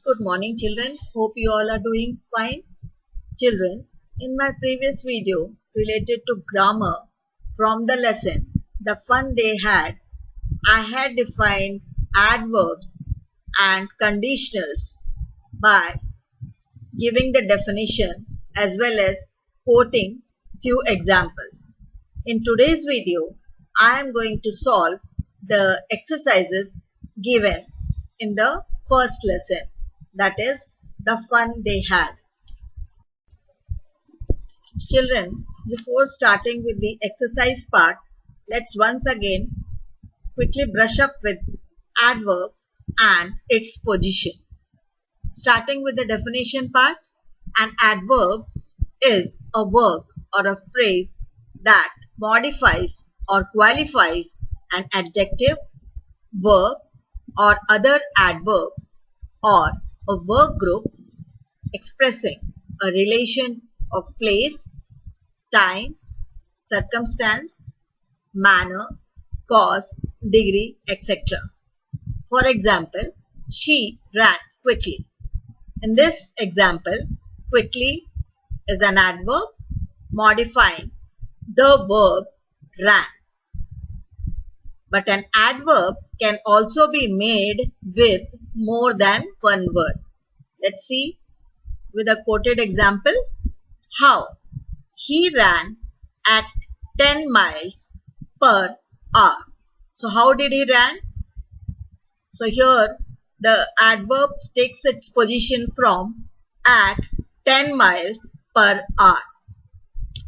Good morning children. Hope you all are doing fine. Children, in my previous video related to grammar from the lesson The Fun They Had, I had defined adverbs and conditionals by giving the definition as well as quoting few examples. In today's video, I am going to solve the exercises given in the first lesson, that is the fun they had. Children, before starting with the exercise part, let's once again quickly brush up with adverb and its position. Starting with the definition part, an adverb is a word or a phrase that modifies or qualifies an adjective, verb or other adverb or a verb group expressing a relation of place, time, circumstance, manner, cause, degree, etc. For example, she ran quickly. In this example, quickly is an adverb modifying the verb ran. But an adverb can also be made with more than one word. Let's see with a quoted example. How? He ran at 10 miles per hour. So how did he run? So here the adverb takes its position from at 10 miles per hour.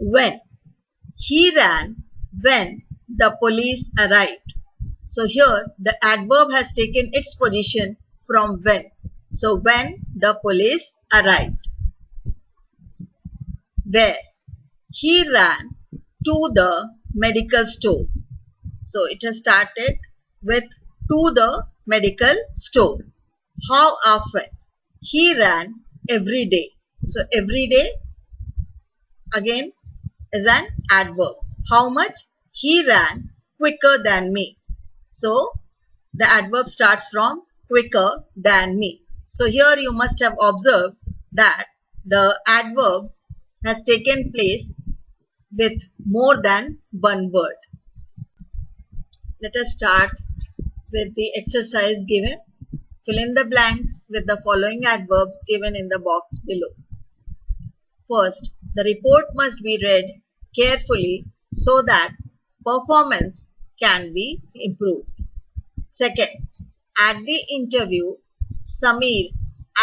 When? He ran when the police arrived. So here the adverb has taken its position from when. So when the police arrived. Where? He ran to the medical store. So it has started with to the medical store. How often? He ran every day. So every day again is an adverb. How much? He ran quicker than me. So the adverb starts from quicker than me. So here you must have observed that the adverb has taken place with more than one word. Let us start with the exercise given. Fill in the blanks with the following adverbs given in the box below. First, the report must be read carefully so that performance can be improved. Second, at the interview, Samir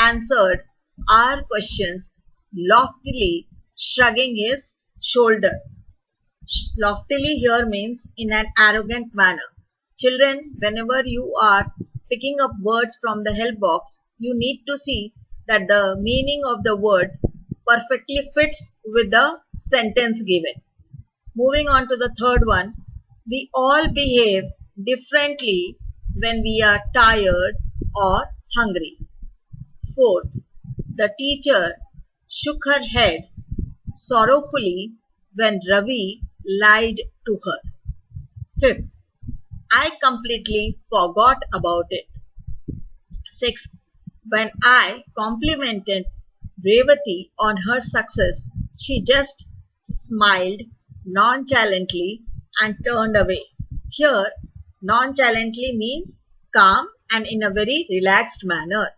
answered our questions loftily, shrugging his shoulder. Loftily here means in an arrogant manner. Children, whenever you are picking up words from the help box, you need to see that the meaning of the word perfectly fits with the sentence given. Moving on to the third one, we all behave differently when we are tired or hungry. Fourth, the teacher shook her head sorrowfully when Ravi lied to her. Fifth, I completely forgot about it. Sixth, when I complimented Revati on her success, she just smiled nonchalantly and turned away. Here, nonchalantly means calm and in a very relaxed manner.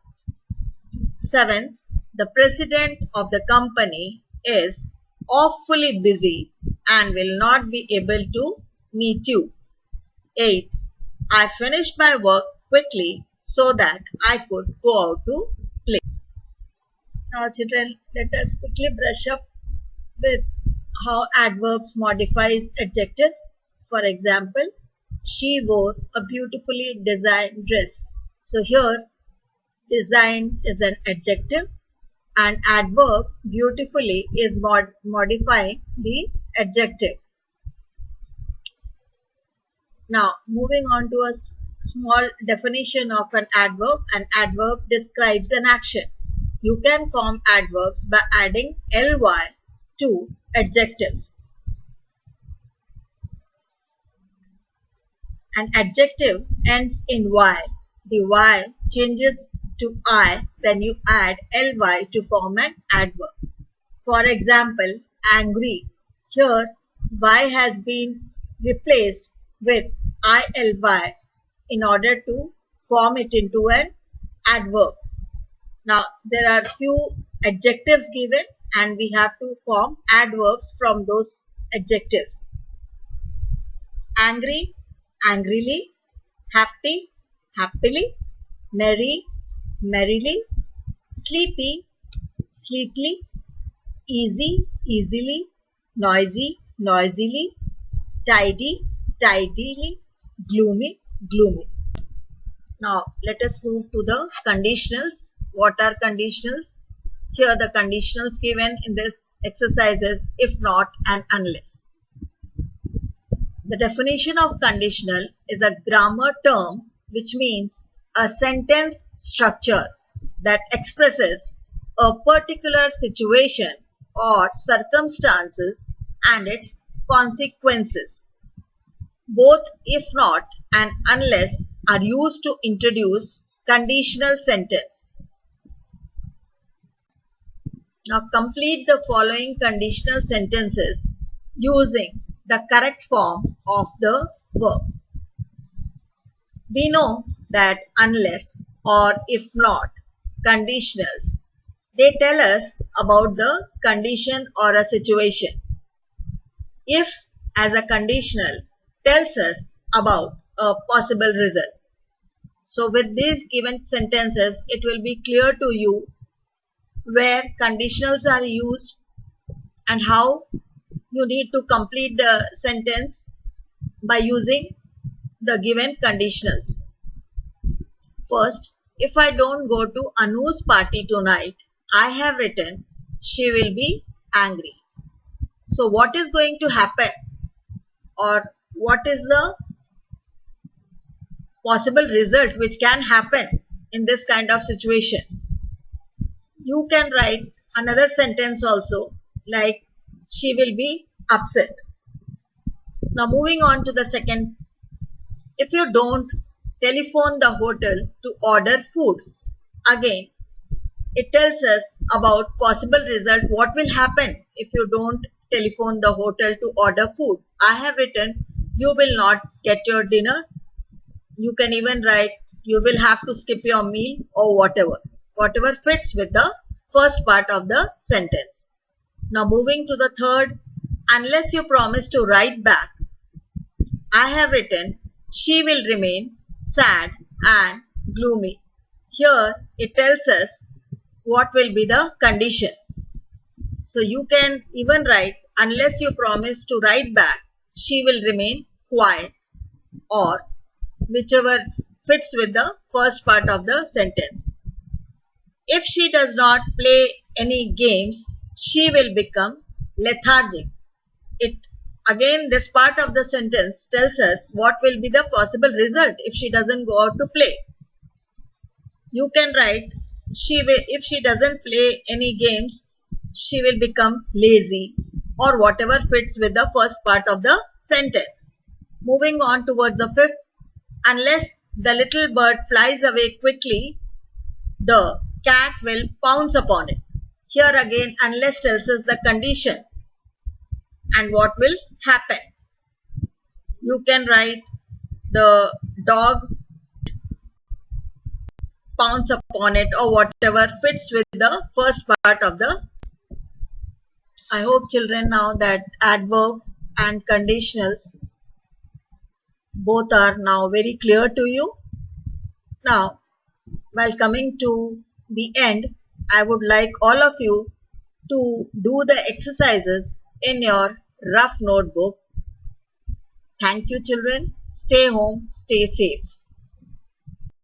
Seventh, the president of the company is awfully busy and will not be able to meet you. Eighth, I finished my work quickly so that I could go out to play. Now children, let us quickly brush up with how adverbs modifies adjectives. For example, she wore a beautifully designed dress. So here, design is an adjective and adverb beautifully is modifying the adjective. Now, moving on to a small definition of an adverb. An adverb describes an action. You can form adverbs by adding ly to adjectives. An adjective ends in y. The y changes to I when you add ly to form an adverb. For example, angry. Here, y has been replaced with ILY in order to form it into an adverb. Now, there are few adjectives given and we have to form adverbs from those adjectives. Angry, angrily, happy, happily, merry, merrily, sleepy, sleepily, easy, easily, noisy, noisily, tidy, tidily, gloomy, gloomy. Now let us move to the conditionals. What are conditionals? Here the conditionals given in this exercise is if not and unless. The definition of conditional is a grammar term which means a sentence structure that expresses a particular situation or circumstances and its consequences. Both if not and unless are used to introduce conditional sentence. Now complete the following conditional sentences using the correct form of the verb. We know that unless or if not conditionals, they tell us about the condition or a situation. If as a conditional tells us about a possible result. So with these given sentences, it will be clear to you where conditionals are used and how you need to complete the sentence by using the given conditionals. First, if I don't go to Anu's party tonight, I have written she will be angry. So what is going to happen or what is the possible result which can happen in this kind of situation? You can write another sentence also like she will be upset. Now moving on to the second, if you don't telephone the hotel to order food, again it tells us about possible result, what will happen if you don't telephone the hotel to order food. I have written you will not get your dinner. You can even write you will have to skip your meal or whatever fits with the first part of the sentence. Now moving to the third, unless you promise to write back, I have written she will remain sad and gloomy. Here it tells us what will be the condition. So you can even write unless you promise to write back, she will remain quiet, or whichever fits with the first part of the sentence. If she does not play any games, she will become lethargic. Again, this part of the sentence tells us what will be the possible result if she doesn't go out to play. You can write if she doesn't play any games, she will become lazy, or whatever fits with the first part of the sentence. Moving on towards the fifth, unless the little bird flies away quickly, the cat will pounce upon it. Here again, unless tells us the condition and what will happen. You can write the dog pounce upon it, or whatever fits with the first part of the. I hope children now that adverb and conditionals both are now very clear to you. Now, while coming to the end, I would like all of you to do the exercises in your rough notebook. Thank you children. Stay home, stay safe.